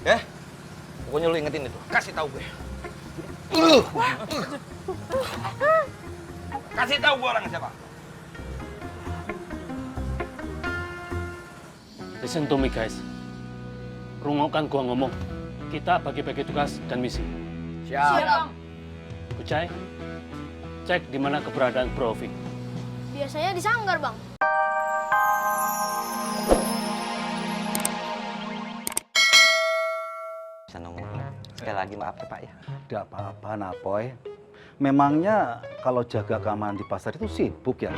Ya? Pokoknya lu ingetin itu. Kasih tahu gue. Kasih tahu gue orang siapa. Listen to me guys. Rungokkan gua ngomong. Kita bagi-bagi tugas dan misi. Siap. Kucai, cek di mana keberadaan Bro Ovi. Biasanya di sanggar, Bang. Bisa nunggu. Sekali lagi maaf ya Pak ya. Tidak apa-apa, Napoy. Memangnya kalau jaga keamanan di pasar itu sibuk ya?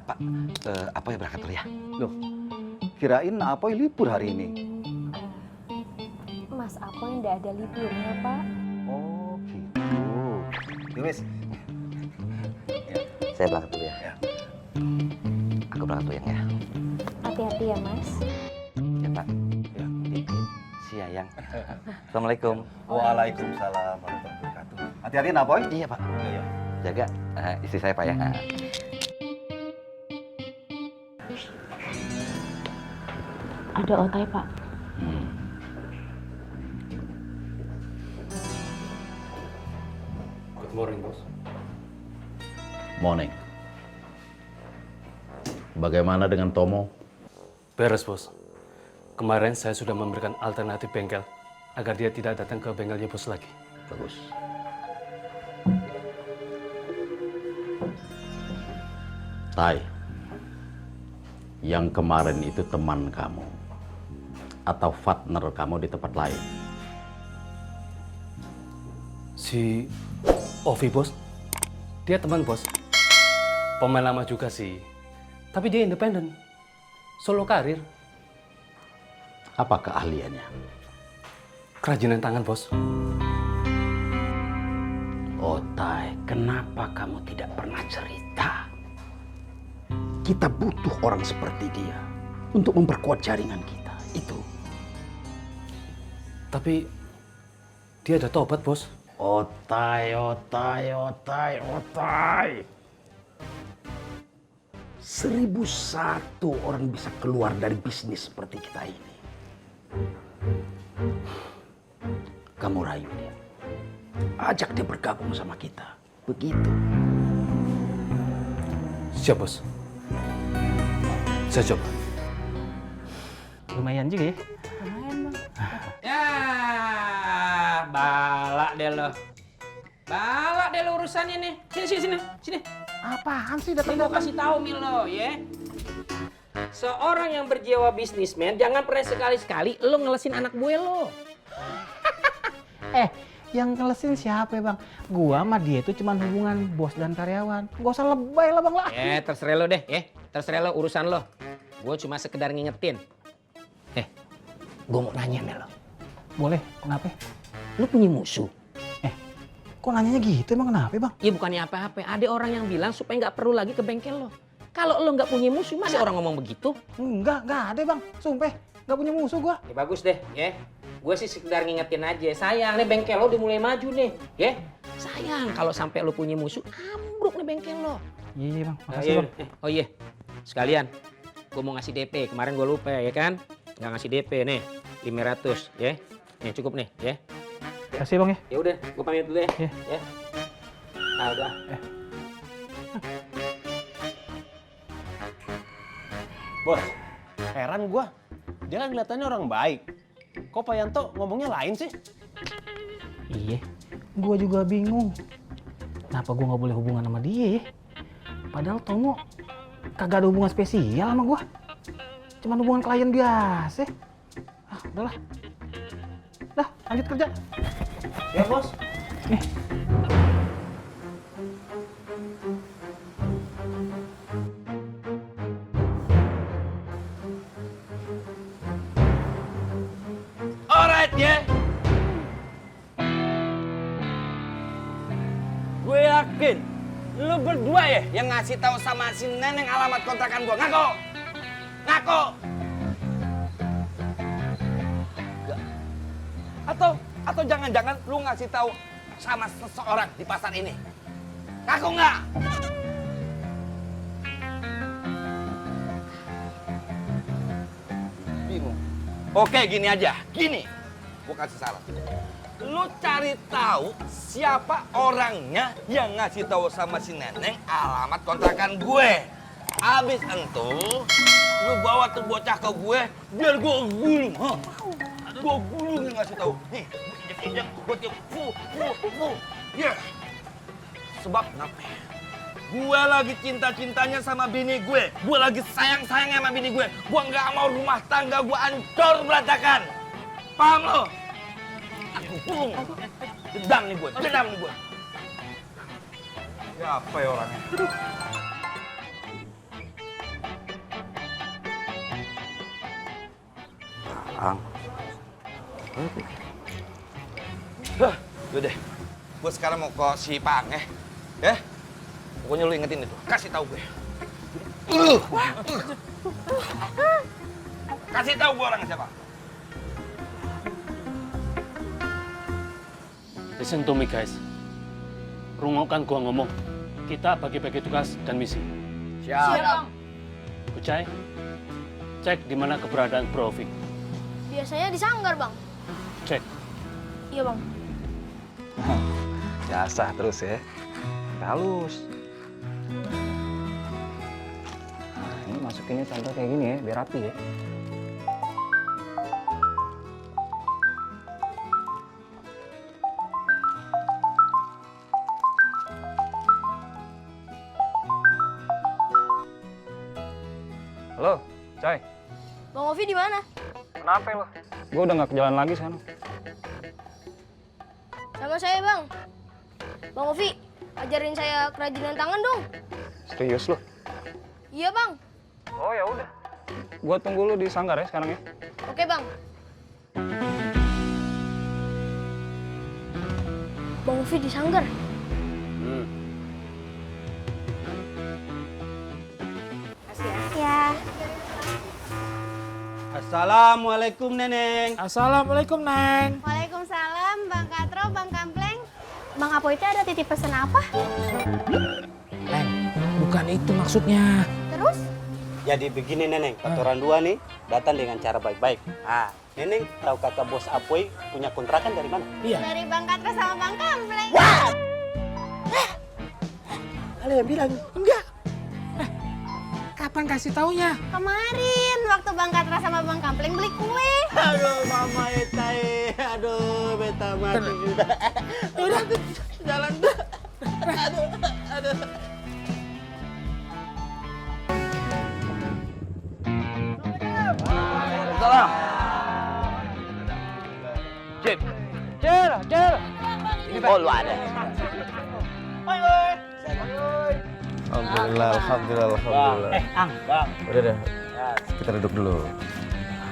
Pak, apa ya berangkat dulu ya? Loh, kirain Napoy libur hari ini. Mas Apoy nggak ada liburnya, Pak. Oh, gitu. Yowes. Saya berangkat dulu ya. Ya. Aku berangkat dulu ya. Hati-hati ya, Mas. Ya Pak. Ya. Si Yayang. Assalamualaikum. Waalaikumsalam warahmatullahi wabarakatuh. Hati-hati, Napoy. Iya Pak. Iya. Jaga istri saya Pak ya. Ada otai, Pak. Good morning, bos. Morning. Bagaimana dengan Tomo? Beres, bos. Kemarin saya sudah memberikan alternatif bengkel agar dia tidak datang ke bengkelnya bos lagi. Bagus. Tai, yang kemarin itu teman kamu atau partner kamu di tempat lain? Si Ovi, bos. Dia teman, bos. Pemain lama juga sih. Tapi dia independen. Solo karir. Apa keahliannya? Kerajinan tangan, bos. Oh, Tai, kenapa kamu tidak pernah cerita? Kita butuh orang seperti dia untuk memperkuat jaringan kita. Itu. Tapi dia ada tobat, bos. Otai. 1001 orang bisa keluar dari bisnis seperti kita ini. Kamu rayu dia. Ajak dia bergabung sama kita. Begitu. Siap, bos. Saya coba. Lumayan juga ya. Ya, balak deh lo. Balak deh lo urusannya nih. Sini. Apaan sih Ini gue kasih tahu Milo ya. Seorang yang berjiwa bisnismen jangan pernah sekali-sekali lo ngelesin anak gue lo. Yang ngelesin siapa ya, Bang? Gua sama dia itu cuma hubungan bos dan karyawan. Gak usah lebay lah, Bang lah. Terserah lo deh ya. Terserah lo urusan lo. Gue cuma sekedar ngingetin. Gue mau nanya Milo. Boleh, kenapa? Lo punya musuh? Kok nanyanya gitu emang kenapa, Bang? Ya bukannya apa-apa. Ada orang yang bilang supaya nggak perlu lagi ke bengkel lo. Kalau lo nggak punya musuh, masa orang ngomong begitu? Enggak ada, Bang. Sumpah, nggak punya musuh gua. Ya bagus deh, ya. Gue sih sekedar ngingetin aja. Sayang nih bengkel lo udah mulai maju nih, ya. Sayang kalau sampai lo punya musuh, ambruk nih bengkel lo. Iya, Bang. Makasih, Bang. Oh iya, sekalian. Gue mau ngasih DP. Kemarin gue lupa ya kan. Nggak ngasih DP nih, 500 ya. Nih cukup nih, ya. Makasih, Bang ya. Ya udah, gue pamit dulu ya. Iya. Ya. Ah, udah. Bos, heran gua. Dia kan kelihatannya orang baik. Kok Pak Yanto ngomongnya lain sih? Iya, gua juga bingung. Kenapa gua nggak boleh hubungan sama dia ya? Padahal Tomo kagak ada hubungan spesial sama gua. Cuman hubungan klien biasa. Ah, udahlah. Dah, lanjut kerja. Ya, Bos. Alright ya. Gue yakin lu berdua ya yang ngasih tahu sama si Neneng alamat kontrakan gua. Ngaku. Atau jangan-jangan lu ngasih tahu sama seseorang di pasar ini. Ngaku nggak? Bingung. Oke, gini aja. Gini. Gue kasih saran. Lu cari tahu siapa orangnya yang ngasih tahu sama si Neneng alamat kontrakan gue. Abis itu, lu bawa tuh bocah ke gue, biar gue gulung. Gue gulung yang ngasih tahu. Nih, injek-injek, gue tiup. Ya. Sebab kenapa? Gue lagi cinta-cintanya sama bini gue. Gue lagi sayang-sayangnya sama bini gue. Gue nggak mau rumah tangga gue hancur berantakan. Paham lo? Aku gulung. Dendam nih gue. Ya apa ya orangnya? Ang. Yaudah, gue sekarang mau ke si Pang ya. Pokoknya lu ingetin itu, kasih tahu gue. Kasih tahu gue orangnya siapa. Listen to me guys. Rungokkan gua ngomong. Kita bagi-bagi tugas dan misi. Siap, Bang. Kucai, cek di mana keberadaan Bro Ovi. Biasanya di sanggar, Bang. Cek. Iya, Bang. Biasa terus ya. Halus. Nah, ini masukinnya contoh kayak gini ya, biar rapi ya. Halo, Cai. Bang Ovi di mana? Kenapa lo? Gue udah nggak jalan lagi sekarang. Sama saya, Bang. Bang Ovi, ajarin saya kerajinan tangan dong. Serius lo? Iya, Bang. Oh ya udah. Gue tunggu lo di sanggar ya sekarang ya. Oke, Bang. Bang Ovi di sanggar. Ya. Assalamualaikum Neneng. Assalamualaikum, Neng. Waalaikumsalam, Bang Katro, Bang Kampleng. Bang Apoy itu ada titip pesan apa? Neng, bukan itu maksudnya. Terus? Jadi begini Neneng, orang dua nih datang dengan cara baik-baik. Ah, Neneng tahu kakak bos Apoy punya kontrakan dari mana? Iya. Dari Bang Katro sama Bang Kampleng. Kalian bilang Enggak. Kapan kasih taunya? Kemarin waktu Bang Katro sama Bang Kampleng beli kue. aduh mama etai, aduh beta mati sudah. Udah jalan tuh. Aduh. Salam. Cip. Cel. Oh, lu ada. Alhamdulillah. Ang, Bang. Udah deh. Kita duduk dulu.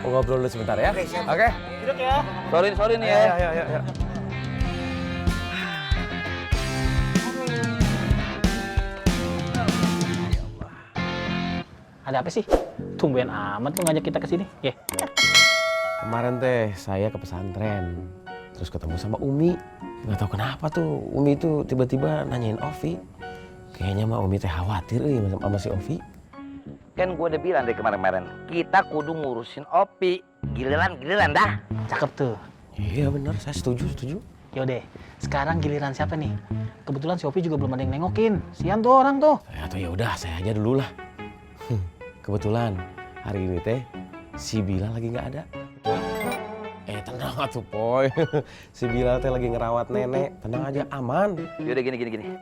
Mau ngobrol dulu sebentar ya? Oke. Duduk ya. Sorry nih ya. Ya. Ada apa sih? Tumben amat tuh ngajak kita ke sini. Ya. Kemarin teh saya ke pesantren, terus ketemu sama Umi. Nggak tahu kenapa tuh Umi itu tiba-tiba nanyain Ovi. Kayaknya mah Umi teh khawatir sama si Ovi. Kan gue udah bilang dari kemarin-kemarin, kita kudu ngurusin Opi. Giliran dah. Cakep tuh. Iya benar, saya setuju. Yaudah, sekarang giliran siapa nih? Kebetulan si Ovi juga belum ada yang nengokin. Sian tuh orang tuh. Atau ya udah saya aja dulu lah. Kebetulan hari ini teh si Bilal lagi nggak ada. Tenang atuh Poy. Si Bilal teh lagi ngerawat nenek. Tenang aja, aman. Yaudah gini.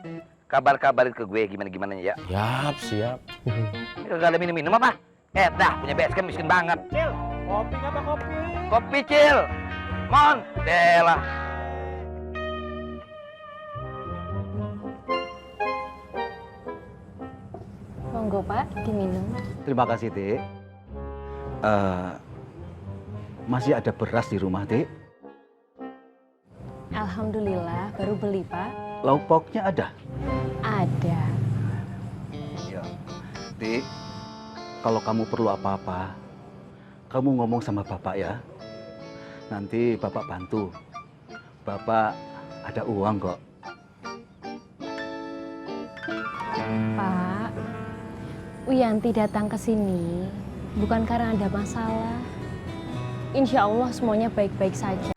Kabarin ke gue gimana ya. Siap. Gak ada minum apa? Dah punya basecamp miskin banget. Cil, kopi apa kopi? Kopi Cil. Mon, Dela. Monggo, Pak, diminum. Terima kasih, Dek. Masih ada beras di rumah, Dek? Alhamdulillah, baru beli, Pak. Lauk pauknya ada? Ada. Ya. Dek, kalau kamu perlu apa-apa, kamu ngomong sama Bapak ya. Nanti Bapak bantu. Bapak ada uang kok. Pak, Wiyanti datang ke sini bukan karena ada masalah. Insya Allah semuanya baik-baik saja.